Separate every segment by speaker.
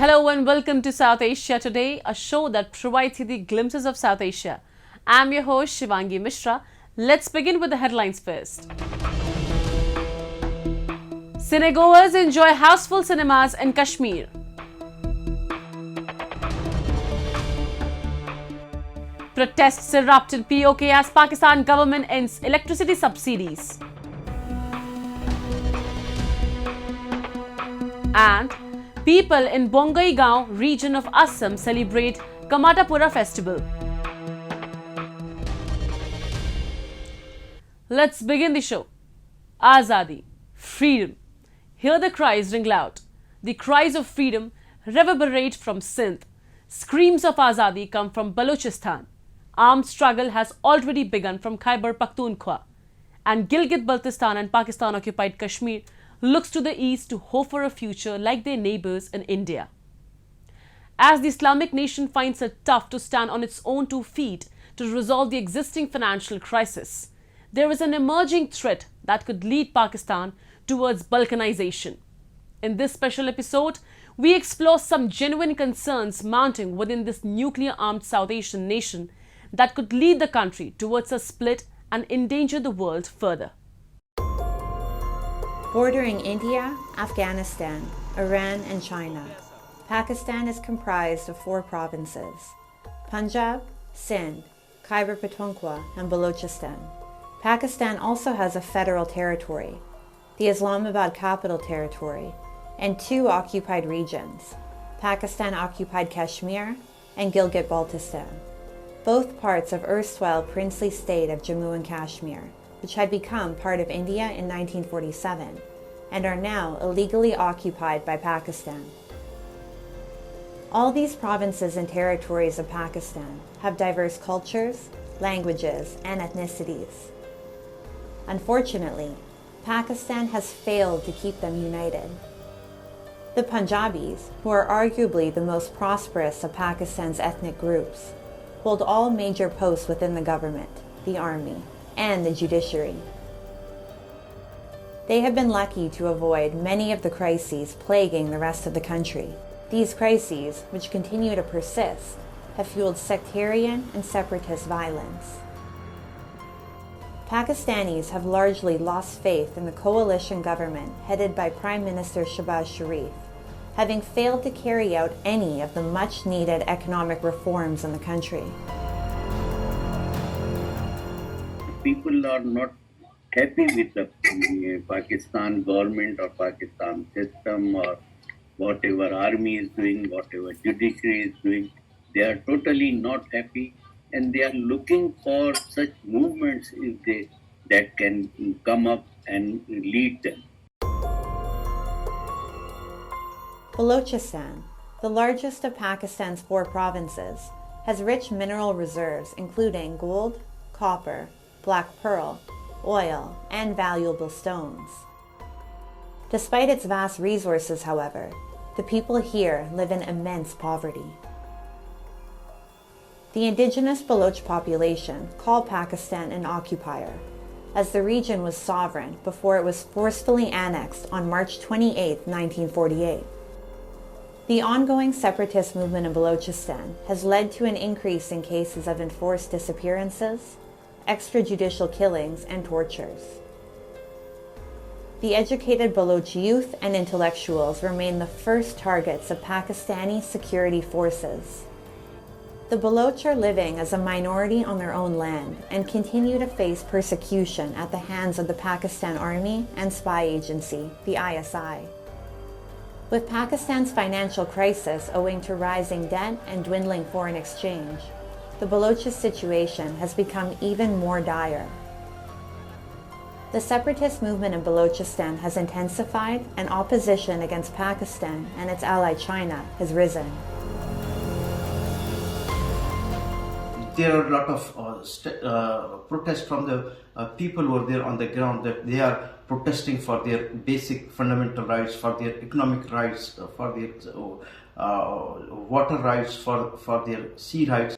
Speaker 1: Hello and welcome to South Asia Today, a show that provides you the glimpses of South Asia. I'm your host Shivangi Mishra. Let's begin with the headlines first. Cinegoers enjoy houseful cinemas in Kashmir. Protests erupt in POK as Pakistan government ends electricity subsidies. And people in Bongaigaon region of Assam celebrate Kamatapura festival. Let's begin the show. Azadi Freedom. Hear the cries ring loud. The cries of freedom reverberate from Sindh. Screams of Azadi come from Balochistan. Armed struggle has already begun from Khyber Pakhtunkhwa. And Gilgit-Baltistan and Pakistan-occupied Kashmir looks to the east to hope for a future like their neighbors in India. As the Islamic nation finds it tough to stand on its own 2 feet to resolve the existing financial crisis, there is an emerging threat that could lead Pakistan towards balkanization. In this special episode, we explore some genuine concerns mounting within this nuclear-armed South Asian nation that could lead the country towards a split and endanger the world further.
Speaker 2: Bordering India, Afghanistan, Iran and China, Pakistan is comprised of 4 provinces: Punjab, Sindh, Khyber Pakhtunkhwa and Balochistan. Pakistan also has a federal territory, the Islamabad Capital Territory, and 2 occupied regions, Pakistan-occupied Kashmir and Gilgit-Baltistan, both parts of erstwhile princely state of Jammu and Kashmir, which had become part of India in 1947 and are now illegally occupied by Pakistan. All these provinces and territories of Pakistan have diverse cultures, languages, and ethnicities. Unfortunately, Pakistan has failed to keep them united. The Punjabis, who are arguably the most prosperous of Pakistan's ethnic groups, hold all major posts within the government, the army, and the judiciary. They have been lucky to avoid many of the crises plaguing the rest of the country. These crises, which continue to persist, have fueled sectarian and separatist violence. Pakistanis have largely lost faith in the coalition government headed by Prime Minister Shehbaz Sharif, having failed to carry out any of the much-needed economic reforms in the country.
Speaker 3: People are not happy with the Pakistan government or Pakistan system or whatever army is doing, whatever judiciary is doing. They are totally not happy and they are looking for such movements that can come up and lead them.
Speaker 2: Balochistan, the largest of Pakistan's 4 provinces, has rich mineral reserves including gold, copper, black pearl, oil, and valuable stones. Despite its vast resources, however, the people here live in immense poverty. The indigenous Baloch population call Pakistan an occupier, as the region was sovereign before it was forcefully annexed on March 28, 1948. The ongoing separatist movement in Balochistan has led to an increase in cases of enforced disappearances, extrajudicial killings, and tortures. The educated Baloch youth and intellectuals remain the first targets of Pakistani security forces. The Baloch are living as a minority on their own land and continue to face persecution at the hands of the Pakistan Army and spy agency, the ISI. With Pakistan's financial crisis owing to rising debt and dwindling foreign exchange, the Balochist situation has become even more dire. The separatist movement in Balochistan has intensified and opposition against Pakistan and its ally China has risen.
Speaker 4: There are a lot of protests from the people who are there on the ground, that they are protesting for their basic fundamental rights, for their economic rights, for their water rights, for their sea rights.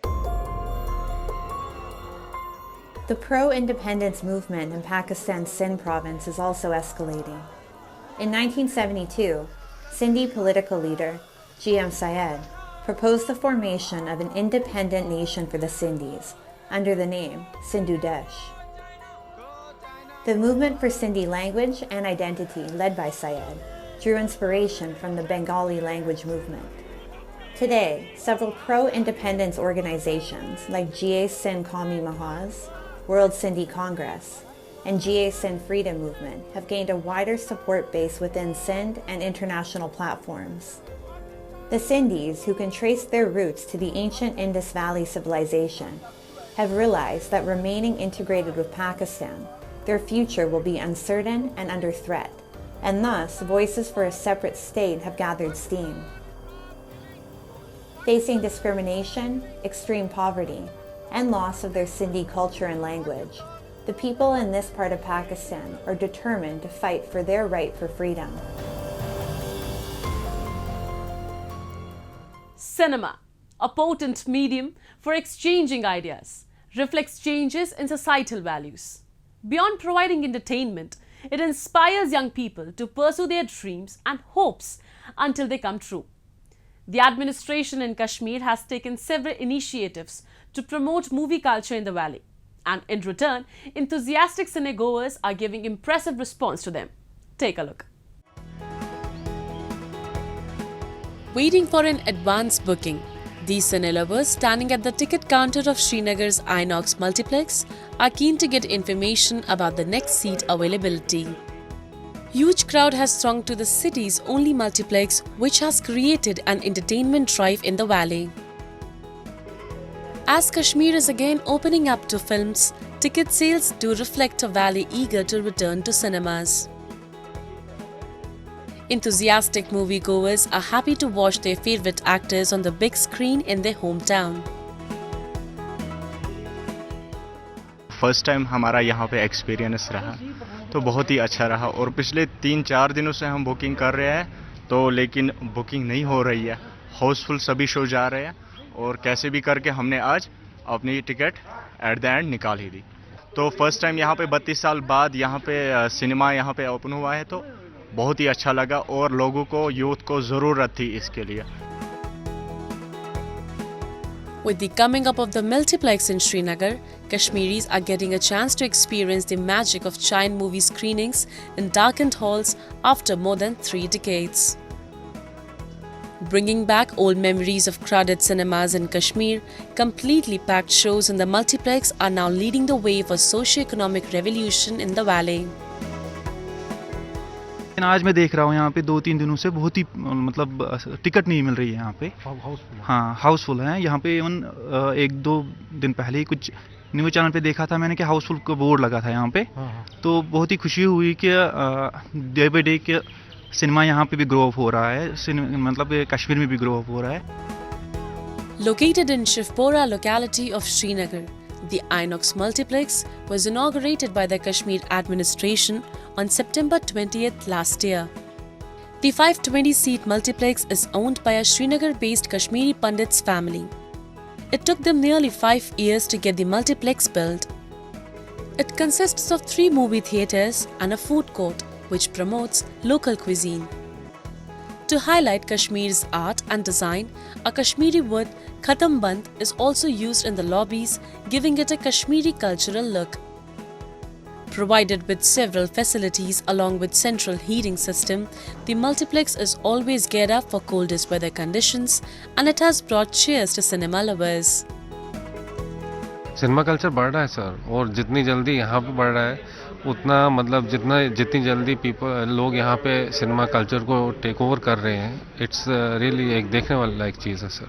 Speaker 2: The pro-independence movement in Pakistan's Sindh province is also escalating. In 1972, Sindhi political leader GM Syed, proposed the formation of an independent nation for the Sindhis under the name Sindhu Desh. The movement for Sindhi language and identity led by Syed drew inspiration from the Bengali language movement. Today, several pro-independence organizations like GA Sindh Qawmi Mahaz, World Sindhi Congress, and GA Sindh Freedom Movement have gained a wider support base within Sindh and international platforms. The Sindhis, who can trace their roots to the ancient Indus Valley civilization, have realized that remaining integrated with Pakistan, their future will be uncertain and under threat, and thus voices for a separate state have gathered steam. Facing discrimination, extreme poverty, and loss of their Sindhi culture and language, the people in this part of Pakistan are determined to fight for their right for freedom.
Speaker 1: Cinema, a potent medium for exchanging ideas, reflects changes in societal values. Beyond providing entertainment, it inspires young people to pursue their dreams and hopes until they come true. The administration in Kashmir has taken several initiatives to promote movie culture in the valley, and in return, enthusiastic cinegoers are giving impressive response to them. Take a look. Waiting for an advance booking, these cine lovers standing at the ticket counter of Srinagar's Inox multiplex are keen to get information about the next seat availability. Huge crowd has thronged to the city's only multiplex, which has created an entertainment drive in the valley. As Kashmir is again opening up to films, ticket sales do reflect a valley eager to return to cinemas. Enthusiastic moviegoers are happy to watch their favorite actors on the big screen in their hometown.
Speaker 5: First time हमारा यहाँ पे experience रहा तो बहुत ही अच्छा रहा और पिछले 3-4 दिनों से हम बुकिंग कर रहे हैं तो लेकिन बुकिंग नहीं हो रही है. हाउसफुल सभी शो जा रहे हैं और कैसे भी करके हमने आज अपनी टिकट एट द एंड निकाल ही दी. तो फर्स्ट टाइम यहाँ पे 32 साल बाद यहाँ पे सिनेमा यहाँ पे ओपन हुआ है तो बहुत ही अच्छा लगा और लोगों को यूथ को ज़रूरत थी इसके लिए.
Speaker 1: With the coming up of the multiplex in Srinagar, Kashmiris are getting a chance to experience the magic of giant movie screenings in darkened halls after more than 3 decades. Bringing back old memories of crowded cinemas in Kashmir, completely packed shows in the multiplex are now leading the way for socio-economic revolution in the valley.
Speaker 6: आज मैं देख रहा हूँ यहाँ पे 2-3 दिनों से बहुत ही मतलब टिकट नहीं मिल रही है यहाँ पे. हाँ हाउसफुल है यहाँ पे. इवन 1-2 दिन पहले ही कुछ न्यूज़ चैनल पे देखा था मैंने कि हाउसफुल का बोर्ड लगा था यहाँ पे. तो बहुत ही खुशी हुई कि डे बाई डे के सिनेमा यहाँ पे भी ग्रो अप हो रहा है. मतलब कश्मीर में भी ग्रो अप हो रहा है.
Speaker 1: Located in Shivpora locality of Srinagar, the Inox multiplex was inaugurated by the Kashmir administration on September 20th last year. The 520-seat multiplex is owned by a Srinagar-based Kashmiri Pandits family. It took them nearly 5 years to get the multiplex built. It consists of 3 movie theatres and a food court which promotes local cuisine. To highlight Kashmir's art and design, a Kashmiri wood, Khatam Band, is also used in the lobbies, giving it a Kashmiri cultural look. Provided with several facilities along with central heating system, the multiplex is always geared up for coldest weather conditions and it has brought cheers to cinema lovers.
Speaker 7: Cinema culture बढ़ रहा है sir और जितनी जल्दी यहाँ पे बढ़ रहा है उतना मतलब जितनी जल्दी लोग यहाँ पे सिनेमा कल्चर को टेक ओवर कर रहे हैं. इट्स रियली एक देखने वाली लायक चीज़ है सर.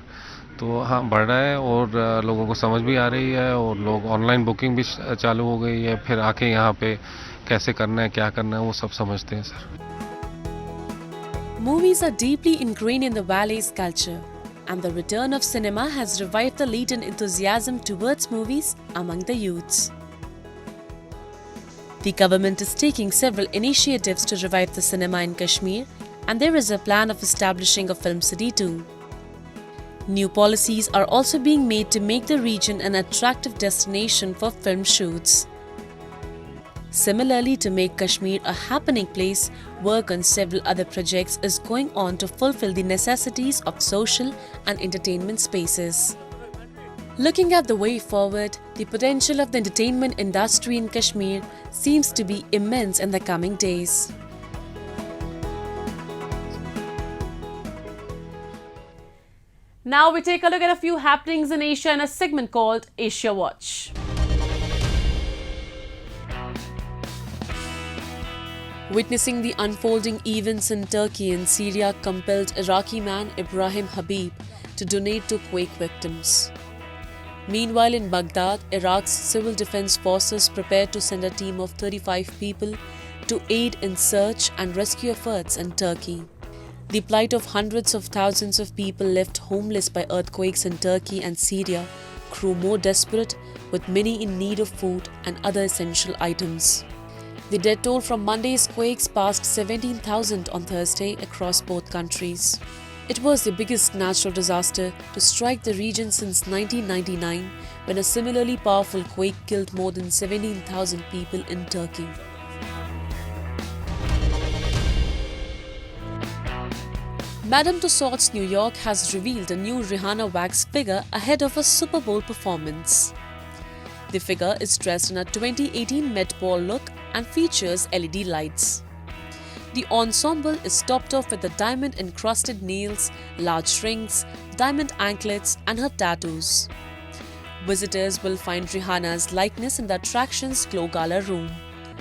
Speaker 7: तो हाँ बढ़ रहा है और लोगों को समझ भी आ रही है और लोग ऑनलाइन बुकिंग भी चालू हो गई है. फिर आके यहाँ पे कैसे करना है क्या करना है वो सब समझते हैं sir.
Speaker 1: Movies are deeply ingrained in the valley's culture, and the return of cinema has revived the latent enthusiasm towards movies among the youths. The government is taking several initiatives to revive the cinema in Kashmir, and there is a plan of establishing a film city too. New policies are also being made to make the region an attractive destination for film shoots.
Speaker 8: Similarly, to make Kashmir a happening place, work on several other projects is going on to fulfill the necessities of social and entertainment spaces. Looking at the way forward, the potential of the entertainment industry in Kashmir seems to be immense in the coming days.
Speaker 1: Now we take a look at a few happenings in Asia in a segment called Asia Watch.
Speaker 8: Witnessing the unfolding events in Turkey and Syria compelled Iraqi man Ibrahim Habib to donate to quake victims. Meanwhile, in Baghdad, Iraq's civil defense forces prepared to send a team of 35 people to aid in search and rescue efforts in Turkey. The plight of hundreds of thousands of people left homeless by earthquakes in Turkey and Syria grew more desperate, with many in need of food and other essential items. The death toll from Monday's quakes passed 17,000 on Thursday across both countries. It was the biggest natural disaster to strike the region since 1999, when a similarly powerful quake killed more than 17,000 people in Turkey. Madame Tussauds New York has revealed a new Rihanna wax figure ahead of a Super Bowl performance. The figure is dressed in a 2018 Met Ball look and features LED lights. The ensemble is topped off with the diamond-encrusted nails, large rings, diamond anklets, and her tattoos. Visitors will find Rihanna's likeness in the attraction's Glow Gala room.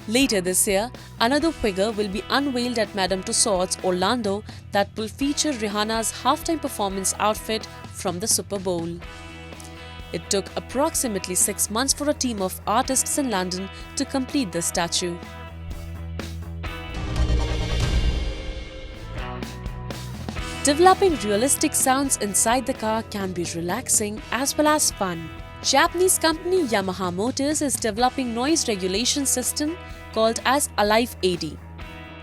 Speaker 8: Later this year, another figure will be unveiled at Madame Tussauds Orlando that will feature Rihanna's halftime performance outfit from the Super Bowl. It took approximately 6 months for a team of artists in London to complete the statue. Developing realistic sounds inside the car can be relaxing as well as fun. Japanese company Yamaha Motors is developing noise regulation system called as Alive 80.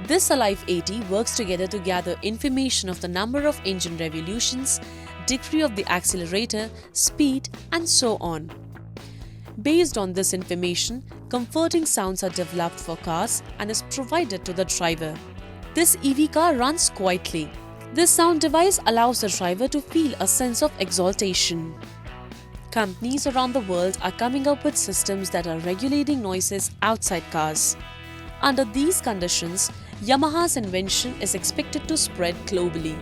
Speaker 8: This Alive 80 works together to gather information of the number of engine revolutions, degree of the accelerator, speed, and so on. Based on this information, comforting sounds are developed for cars and is provided to the driver. This EV car runs quietly. This sound device allows the driver to feel a sense of exaltation. Companies around the world are coming up with systems that are regulating noises outside cars. Under these conditions, Yamaha's invention is expected to spread globally.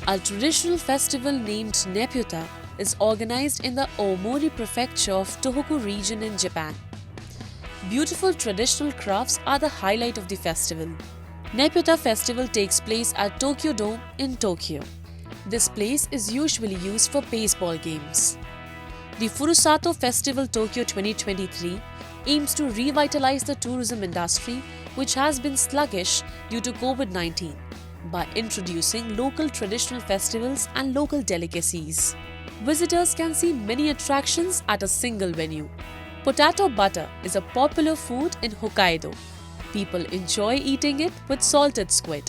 Speaker 8: A traditional festival named Nepyuta is organized in the Aomori prefecture of Tohoku region in Japan. Beautiful traditional crafts are the highlight of the festival. Nepyuta festival takes place at Tokyo Dome in Tokyo. This place is usually used for baseball games. The Furusato Festival Tokyo 2023 aims to revitalize the tourism industry, which has been sluggish due to COVID-19, by introducing local traditional festivals and local delicacies. Visitors can see many attractions at a single venue. Potato butter is a popular food in Hokkaido. People enjoy eating it with salted squid.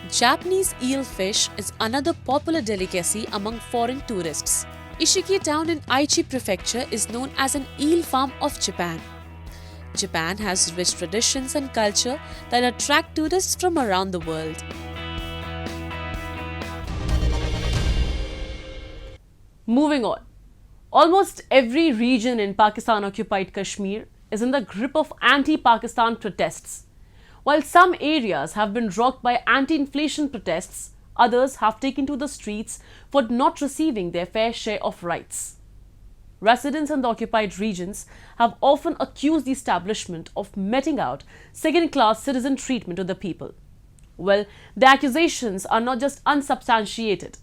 Speaker 8: Japanese eel fish is another popular delicacy among foreign tourists. Ishiki town in Aichi prefecture is known as an eel farm of Japan. Japan has rich traditions and culture that attract tourists from around the world.
Speaker 1: Moving on. Almost every region in Pakistan-occupied Kashmir is in the grip of anti-Pakistan protests. While some areas have been rocked by anti-inflation protests, others have taken to the streets for not receiving their fair share of rights. Residents in the occupied regions have often accused the establishment of meting out second-class citizen treatment to the people. Well, the accusations are not just unsubstantiated.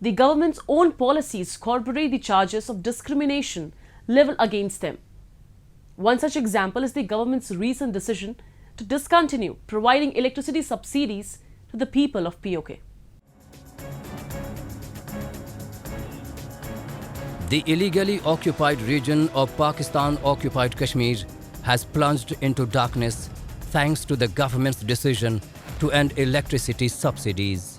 Speaker 1: The government's own policies corroborate the charges of discrimination leveled against them. One such example is the government's recent decision to discontinue providing electricity subsidies to the people of POK.
Speaker 9: The illegally occupied region of Pakistan-occupied Kashmir has plunged into darkness thanks to the government's decision to end electricity subsidies.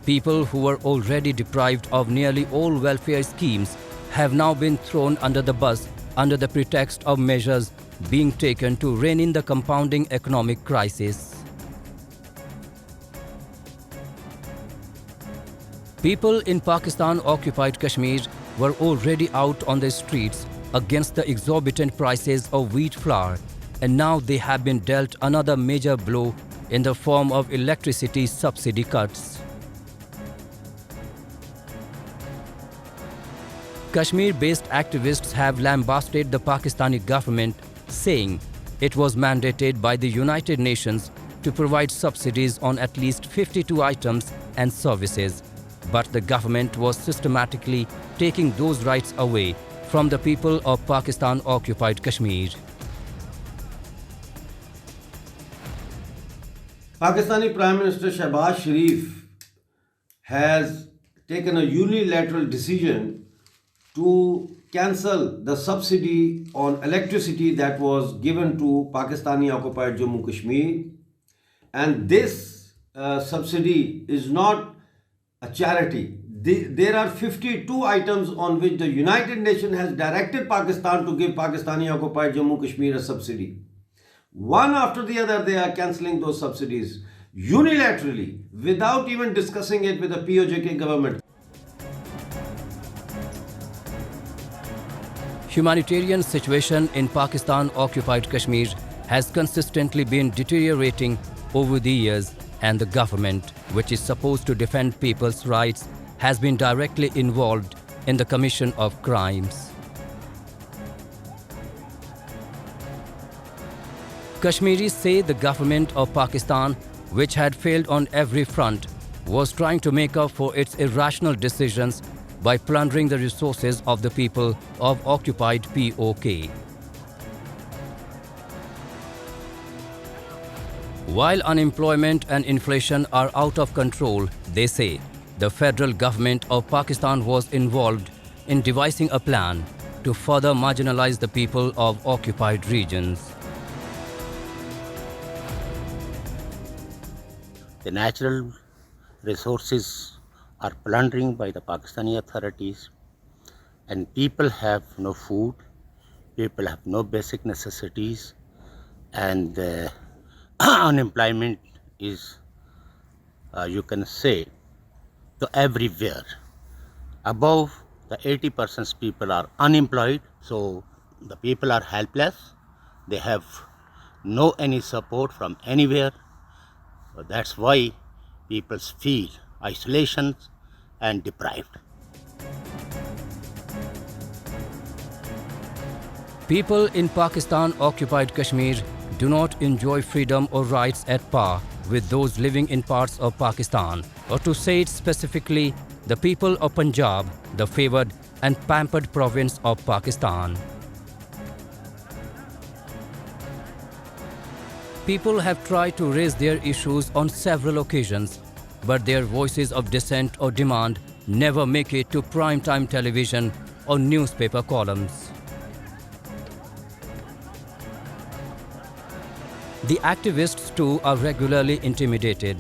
Speaker 9: People who were already deprived of nearly all welfare schemes have now been thrown under the bus under the pretext of measures being taken to rein in the compounding economic crisis. People in Pakistan-occupied Kashmir were already out on the streets against the exorbitant prices of wheat flour, and now they have been dealt another major blow in the form of electricity subsidy cuts. Kashmir-based activists have lambasted the Pakistani government, saying it was mandated by the United Nations to provide subsidies on at least 52 items and services, but the government was systematically taking those rights away from the people of Pakistan-occupied Kashmir.
Speaker 10: Pakistani Prime Minister Shehbaz Sharif has taken a unilateral decision to cancel the subsidy on electricity that was given to Pakistani occupied Jammu Kashmir, and this subsidy is not a charity. There are 52 items on which the United Nations has directed Pakistan to give Pakistani occupied Jammu Kashmir a subsidy. One after the other they are cancelling those subsidies unilaterally without even discussing it with the POJK government.
Speaker 9: Humanitarian situation in Pakistan-occupied Kashmir has consistently been deteriorating over the years, and the government, which is supposed to defend people's rights, has been directly involved in the commission of crimes. Kashmiris say the government of Pakistan, which had failed on every front, was trying to make up for its irrational decisions by plundering the resources of the people of occupied POK. While unemployment and inflation are out of control, they say the federal government of Pakistan was involved in devising a plan to further marginalize the people of occupied regions.
Speaker 11: The natural resources are plundering by the Pakistani authorities, and people have no food, people have no basic necessities, and unemployment is, you can say, to everywhere. Above the 80% people are unemployed, so the people are helpless. They have no any support from anywhere. So that's why people feel isolation and deprived.
Speaker 9: People in Pakistan-occupied Kashmir do not enjoy freedom or rights at par with those living in parts of Pakistan, or to say it specifically, the people of Punjab, the favored and pampered province of Pakistan. People have tried to raise their issues on several occasions, but their voices of dissent or demand never make it to prime-time television or newspaper columns. The activists too are regularly intimidated.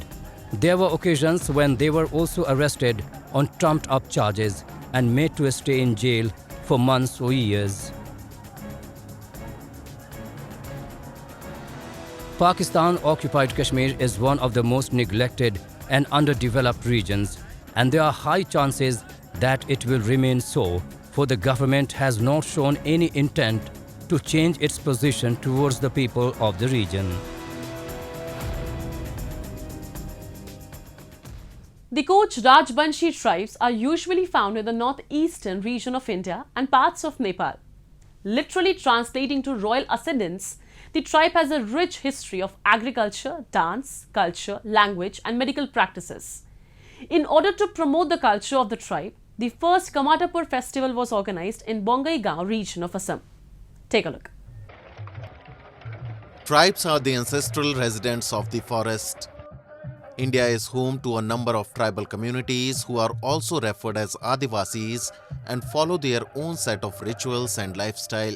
Speaker 9: There were occasions when they were also arrested on trumped-up charges and made to stay in jail for months or years. Pakistan-occupied Kashmir is one of the most neglected and underdeveloped regions, and there are high chances that it will remain so, for the government has not shown any intent to change its position towards the people of the region.
Speaker 1: The Koch Rajbanshi tribes are usually found in the northeastern region of India and parts of Nepal. Literally translating to royal ascendants, the tribe has a rich history of agriculture, dance, culture, language and medical practices. In order to promote the culture of the tribe, the first Kamatapur festival was organized in Bongaigaon region of Assam. Take a look.
Speaker 12: Tribes are the ancestral residents of the forest. India is home to a number of tribal communities who are also referred as Adivasis and follow their own set of rituals and lifestyle.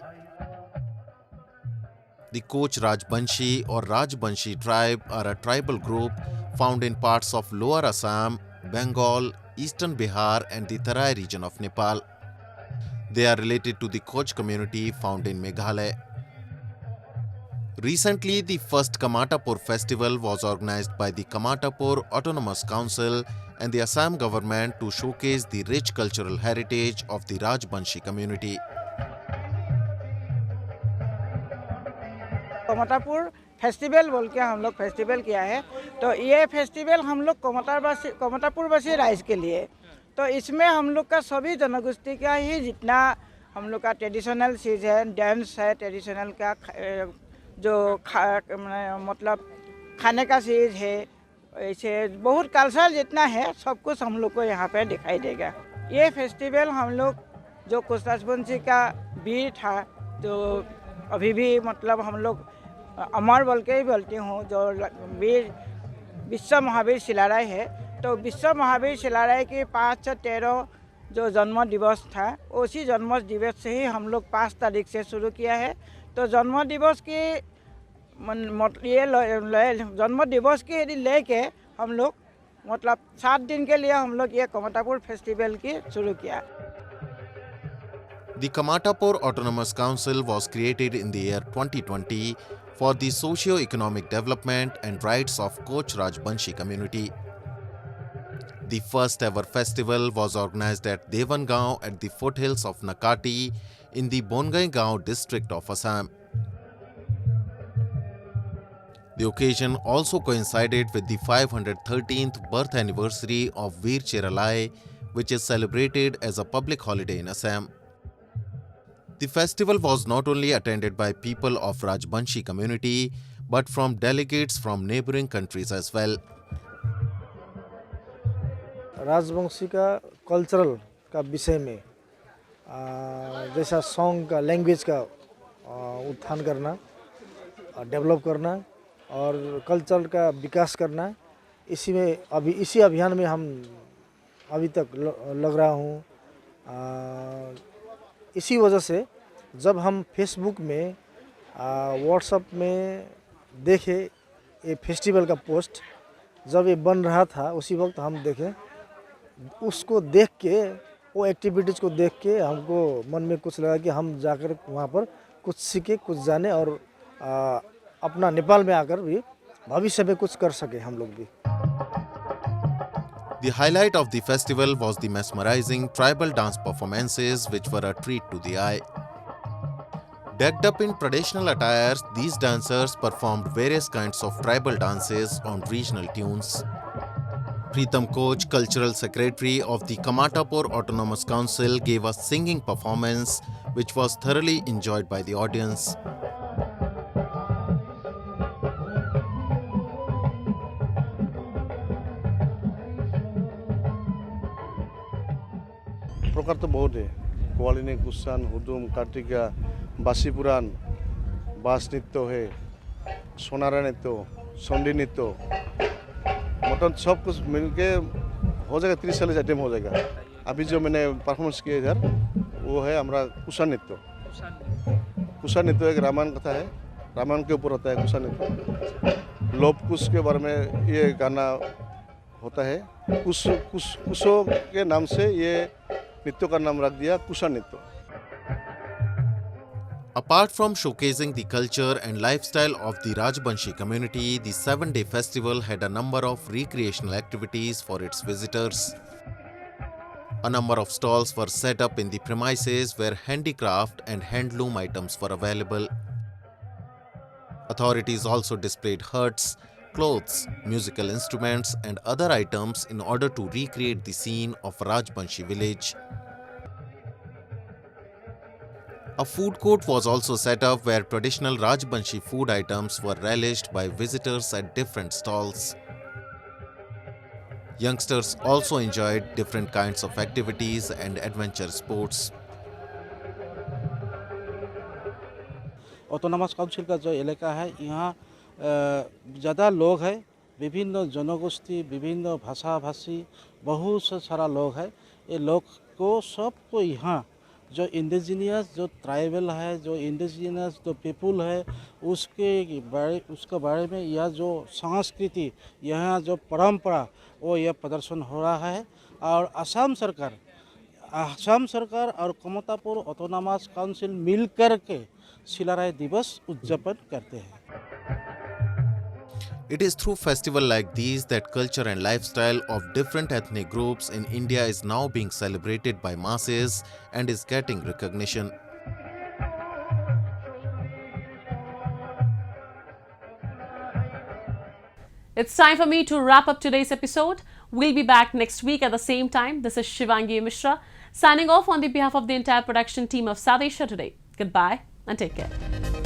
Speaker 12: The Koch Rajbanshi or Rajbanshi tribe are a tribal group found in parts of Lower Assam, Bengal, eastern Bihar and the Tarai region of Nepal. They are related to the Koch community found in Meghalaya. Recently, the first Kamatapur festival was organized by the Kamatapur Autonomous Council and the Assam government to showcase the rich cultural heritage of the Rajbanshi community.
Speaker 13: Kamtapur festival बोल के हम लोग festival किया है। तो ये festival हम लोग कमतापुरवासी राइज के लिए, तो इसमें हम लोग का सभी जनगोष्ठी का ही जितना हम लोग का ट्रेडिशनल चीज़ है, डांस है, ट्रेडिशनल का जो मतलब खाने का चीज़ है, ऐसे बहुत कल्चर जितना है सब कुछ हम लोग को यहाँ पे दिखाई देगा। ये फेस्टिवल हम लोग जो कुछ राजवंशी का वीर था, जो अभी भी मतलब हम लोग अमर बोल के ही बोलती हूँ, जो वीर विश्व महावीर शिलाराय है, तो विश्व महावीर शिलाराय की 5/13 जो जन्म दिवस था, उसी जन्म दिवस से ही हम लोग 5 तारीख से शुरू किया है। तो जन्म दिवस की जन्म दिवस के लेके हम लोग मतलब 7 दिन के लिए हम लोग ये कमतापुर फेस्टिवल की शुरू किया।
Speaker 12: The Kamatapur Autonomous Council was created in the year 2020 for the socio-economic development and rights of Koch Rajbanshi community. The first ever festival was organized at Devangaon at the foothills of Nakati in the Bongaigaon district of Assam. The occasion also coincided with the 513th birth anniversary of Veer Cheralai, which is celebrated as a public holiday in Assam. The festival was not only attended by people of Rajbanshi community, but from delegates from neighboring countries as well.
Speaker 14: Rajvanshi का cultural का विषय में जैसा song का language का उत्थान करना, develop करना और कल्चर का विकास करना, इसी में अभी इसी अभियान में हम अभी तक लग रहा हूँ। इसी वजह से जब हम फेसबुक में व्हाट्सएप में देखे ये फेस्टिवल का पोस्ट जब ये बन रहा था, उसी वक्त हम देखें, उसको देख के वो एक्टिविटीज़ को देख के हमको मन में कुछ लगा कि हम जाकर वहाँ पर कुछ सीखे, कुछ जाने और अपना नेपाल में आकर भी भविष्य में कुछ कर सके हम लोग भी।
Speaker 12: The highlight of the festival was the mesmerizing tribal dance performances, which were a treat to the eye. Decked up in traditional attires, these dancers performed various kinds of tribal dances on regional tunes. Pritam Koch, Cultural Secretary of the Kamatapur Autonomous Council, gave a singing performance which was thoroughly enjoyed by the audience.
Speaker 15: प्रकार तो बहुत है, कवालिनी, कुसान, हुदुम, कार्तिका, बासी पुराण, बास नृत्य है, सोनारा नृत्य, sundry नृत्य, मतलब सब कुछ मिलके हो जाएगा। 30-40 आइटम हो जाएगा। अभी जो मैंने परफॉर्मेंस किया इधर वो है हमारा कुसान नृत्य। कुसान नृत्य एक रामायण कथा है, रामायण के ऊपर होता है कुसान नृत्य। लोभ कुश के बारे में ये गाना होता है। कुशों के नाम से ये नृत्य का नाम रख दिया कुसान नृत्य।
Speaker 12: Apart from showcasing the culture and lifestyle of the Rajbanshi community, the 7-day festival had a number of recreational activities for its visitors. A number of stalls were set up in the premises where handicraft and handloom items were available. Authorities also displayed huts, clothes, musical instruments and other items in order to recreate the scene of Rajbanshi village. A food court was also set up where traditional Rajbanshi food items were relished by visitors at different stalls. Youngsters also enjoyed different kinds of activities and adventure sports.
Speaker 16: Autonomous council का जो इलाका है, यहाँ ज़्यादा लोग हैं, विभिन्न जनगोष्ठी, विभिन्न भाषा भाषी, बहुत से सारा लोग हैं। ये लोग को सबको यहाँ जो इंडिजिनियस जो ट्राइबल है, जो इंडिजिनियस जो पीपुल है, उसके बारे में यह जो संस्कृति, यहाँ जो परंपरा, वो यह प्रदर्शन हो रहा है। और असम सरकार और कमतापुर ऑटोनॉमस काउंसिल मिलकर के शिलाराय दिवस उद्यापन करते हैं।
Speaker 12: It is through festivals like these that culture and lifestyle of different ethnic groups in India is now being celebrated by masses and is getting recognition.
Speaker 1: It's time for me to wrap up today's episode. We'll be back next week at the same time. This is Shivangi Mishra signing off on the behalf of the entire production team of South Asia Today. Goodbye and take care.